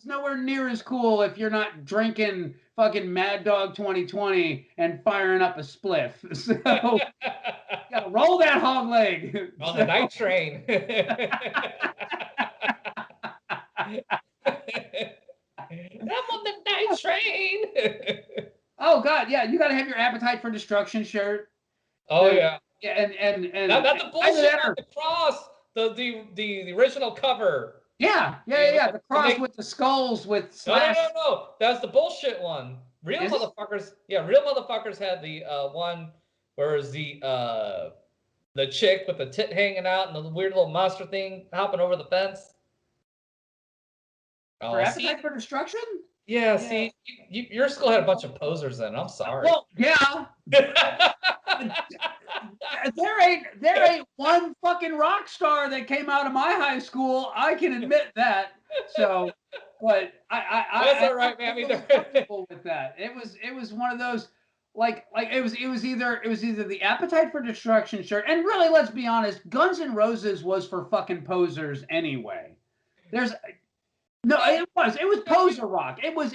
it's nowhere near as cool if you're not drinking fucking Mad Dog 2020 and firing up a spliff. So gotta roll that hog leg. On the night train. I'm on the night train. Oh God, yeah, you gotta have your Appetite for Destruction shirt. Oh yeah. Yeah, and Not the bullshit on the cross. The original cover. Yeah. The cross with the skulls with slash. No. That's the bullshit one. Real motherfuckers. Yeah, real motherfuckers had the one where is the chick with the tit hanging out and the weird little monster thing hopping over the fence. For Appetite for Destruction? Yeah, see, your school had a bunch of posers in. I'm sorry. Well, yeah. there ain't one fucking rock star that came out of my high school. I can admit that. So, but that's all right, man. I'm comfortable with that. It was one of those like it was either the Appetite for Destruction shirt, and really, let's be honest, Guns N' Roses was for fucking posers anyway. No, it was poser rock. It was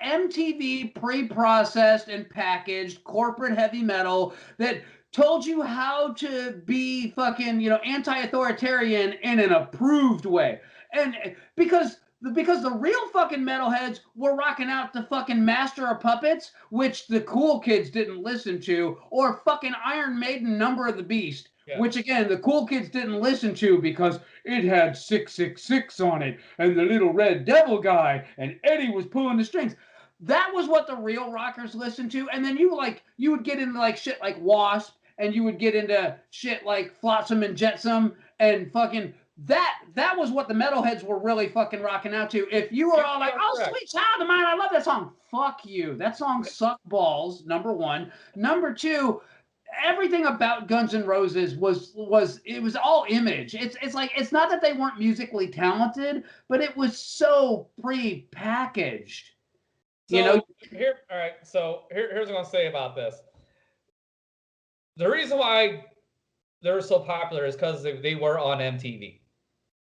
MTV pre-processed and packaged corporate heavy metal that told you how to be fucking, anti-authoritarian in an approved way. And because the real fucking metalheads were rocking out to fucking Master of Puppets, which the cool kids didn't listen to, or fucking Iron Maiden Number of the Beast. Yeah. Which again, the cool kids didn't listen to because it had 666 on it, and the little red devil guy, and Eddie was pulling the strings. That was what the real rockers listened to. And then you would get into like shit like Wasp, and you would get into shit like Flotsam and Jetsam, and fucking that was what the metalheads were really fucking rocking out to. If you were all like, "Oh, Sweet Child of Mine, I love that song," fuck you. That song sucked balls. Number one. Number two. Everything about Guns N' Roses was all image. It's like, it's not that they weren't musically talented, but it was so pre-packaged. All right. So here's what I'm gonna say about this. The reason why they were so popular is because they were on MTV.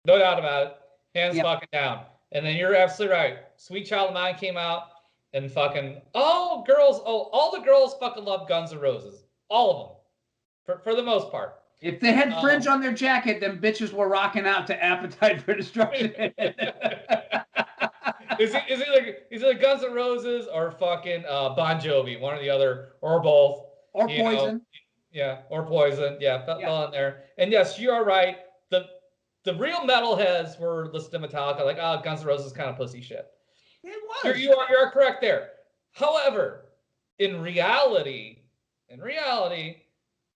No doubt about it. Hands fucking down. And then you're absolutely right. Sweet Child of Mine came out, and fucking all the girls fucking love Guns N' Roses. All of them, for the most part. If they had fringe on their jacket, them bitches were rocking out to Appetite for Destruction. Is it Guns N' Roses or fucking Bon Jovi, one or the other, or both, or Poison? Or Poison. Fell in there. And yes, you are right. The real metalheads were listening to Metallica, like, oh, Guns N' Roses is kind of pussy shit. It was. You are correct there. However, in reality,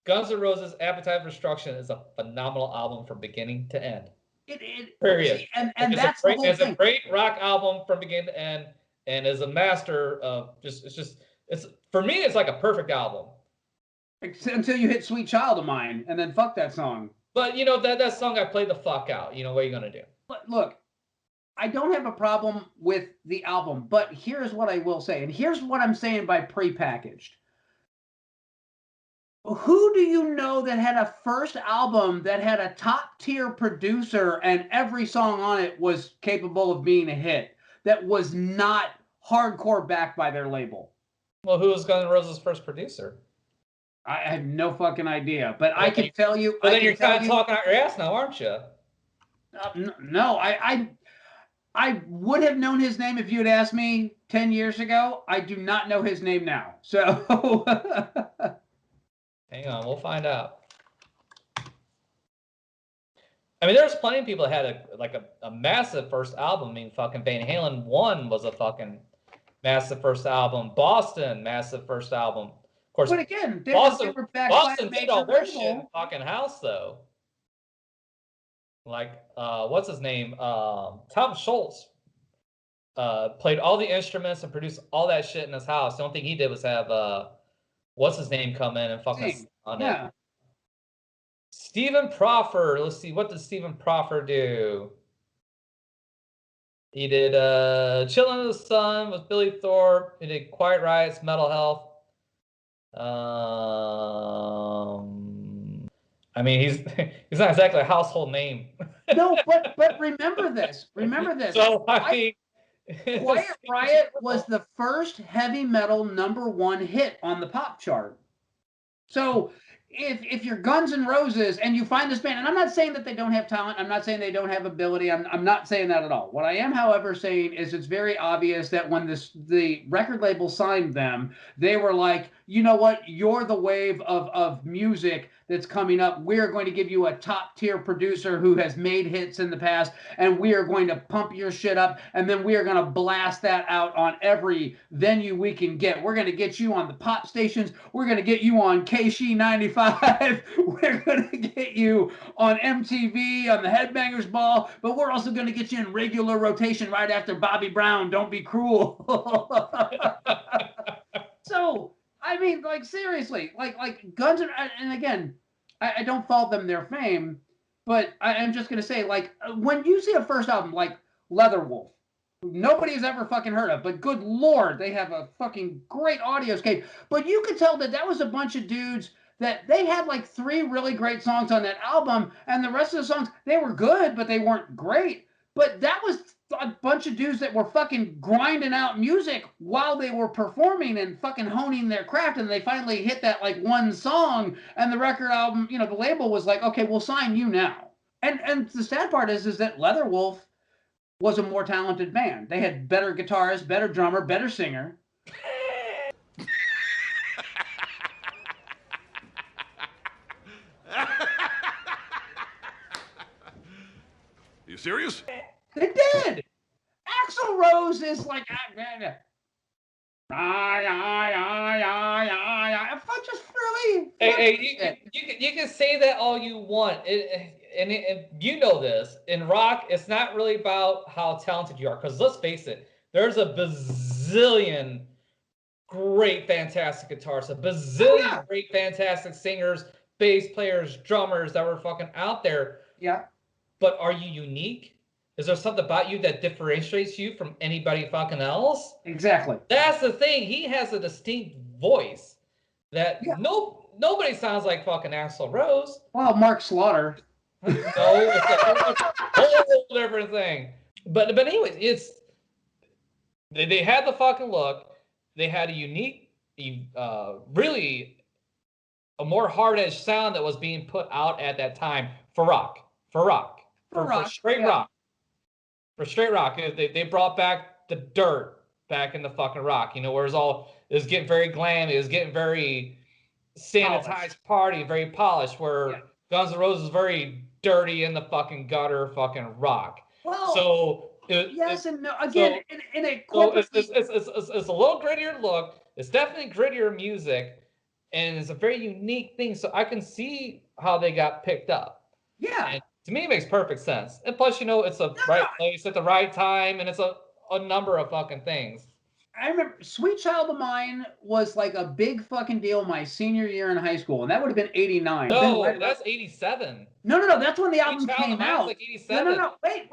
Guns N' Roses' Appetite for Destruction is a phenomenal album from beginning to end. Period. See, and that's the whole thing. It's a great rock album from beginning to end, and is a master of it's for me, it's like a perfect album. Until you hit Sweet Child of Mine, and then fuck that song. But that song I played the fuck out. What are you gonna do? Look, I don't have a problem with the album, but here's what I will say, and here's what I'm saying by prepackaged. Who do you know that had a first album that had a top tier producer and every song on it was capable of being a hit, that was not hardcore backed by their label? Well, who was Guns N' Roses' first producer? I have no fucking idea, but I can tell you. Well, then you're kind of talking out your ass now, aren't you? No, I would have known his name if you had asked me 10 years ago. I do not know his name now. So hang on, we'll find out. I mean, there's plenty of people that had a massive first album. I mean, fucking Van Halen 1 was a fucking massive first album. Boston, massive first album. Of course, but again, Boston did all their shit in fucking house, though. Like, what's his name? Tom Schultz played all the instruments and produced all that shit in his house. The only thing he did was have what's his name come in and fucking on it. Stephen Proffer. Let's see, what did Stephen Proffer do? He did Chillin' in the Sun with Billy Thorpe. He did Quiet Riot's Metal Health. I mean, he's not exactly a household name. No, but remember this. So I mean, Quiet Riot was the first heavy metal #1 hit on the pop chart. So if you're Guns N' Roses and you find this band, and I'm not saying that they don't have talent, I'm not saying they don't have ability, I'm not saying that at all. What I am, however, saying is it's very obvious that when the record label signed them, they were like, you know what, you're the wave of music that's coming up. We're going to give you a top tier producer who has made hits in the past, and we are going to pump your shit up, and then we are going to blast that out on every venue we can get. We're going to get you on the pop stations. We're going to get you on KSHE 95. We're going to get you on MTV, on the Headbangers Ball, but we're also going to get you in regular rotation right after Bobby Brown, Don't Be Cruel. So, I mean, like, seriously, like Guns N' and again, I don't fault them their fame, but I'm just going to say, like, when you see a first album like Leatherwolf, nobody's ever fucking heard of, but good lord, they have a fucking great audioscape. But you could tell that that was a bunch of dudes that they had like 3 really great songs on that album, and the rest of the songs, they were good, but they weren't great. But that was a bunch of dudes that were fucking grinding out music while they were performing and fucking honing their craft, and they finally hit that like one song, and the record album, you know, the label was like, okay, we'll sign you now. And the sad part is that Leatherwolf was a more talented band. They had better guitarist, better drummer, better singer. You serious? They did. Axl Rose is like, just really. Hey, you can say that all you want, and you know this. In rock, it's not really about how talented you are, because let's face it, there's a bazillion great, fantastic guitarists, a bazillion great, fantastic singers, bass players, drummers that were fucking out there. Yeah. But are you unique? Is there something about you that differentiates you from anybody fucking else? Exactly. That's the thing. He has a distinct voice that nobody sounds like fucking Axl Rose. Well, Mark Slaughter. No, it's a whole different thing. But anyways, it's they had the fucking look. They had a unique, really a more hard-edged sound that was being put out at that time for rock. For straight rock. For straight rock. They brought back the dirt back in the fucking rock. You know, where it was getting very glam, it was getting very sanitized party, very polished, where Guns N' Roses is very dirty in the fucking gutter fucking rock. Well, so yes and no. Again, so, in a corporate, so it's a little grittier look. It's definitely grittier music, and it's a very unique thing. So I can see how they got picked up. Yeah. And to me, it makes perfect sense. And plus, you know, it's a right place at the right time, and it's a number of fucking things. I remember Sweet Child of Mine was like a big fucking deal my senior year in high school, and that would have been 89. No, that's 87. No, that's when the album came out. Like 87. No, wait,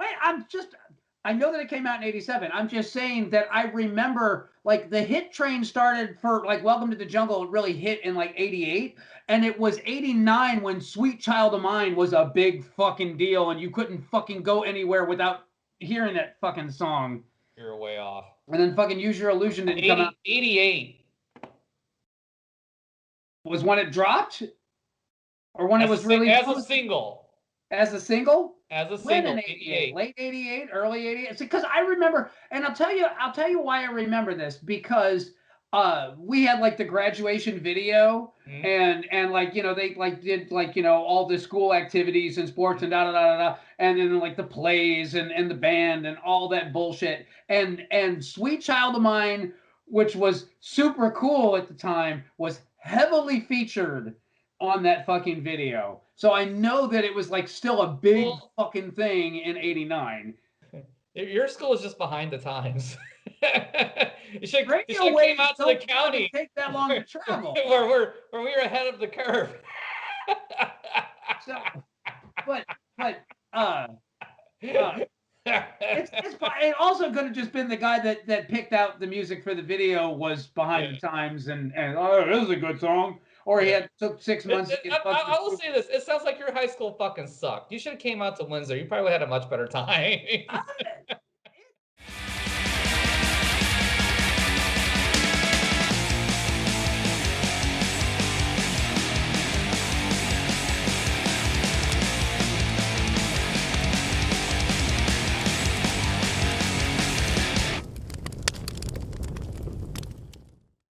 I know that it came out in 87. I'm just saying that I remember like the hit train started for like Welcome to the Jungle, it really hit in like 88. And it was 89 when Sweet Child of Mine was a big fucking deal, and you couldn't fucking go anywhere without hearing that fucking song. You're way off. And then fucking Use Your Illusion didn't come out. 88 was when it dropped, or when it was released as a single. As a single. As a single. When in 88, late 88, early 88. Because I remember, and I'll tell you why I remember this, because we had like the graduation video, and like, you know, they like did like, you know, all the school activities and sports and and then like the plays and the band and all that bullshit, and Sweet Child of Mine, which was super cool at the time, was heavily featured on that fucking video. So I know that it was like still a big fucking thing in 89. Your school is just behind the times. It should came out to the county. Take that long to travel. where we were ahead of the curve. So, but it also could have just been the guy that picked out the music for the video was behind the times, and oh, this is a good song. Or he took 6 months to get I will say this. It sounds like your high school fucking sucked. You should have came out to Windsor. You probably had a much better time.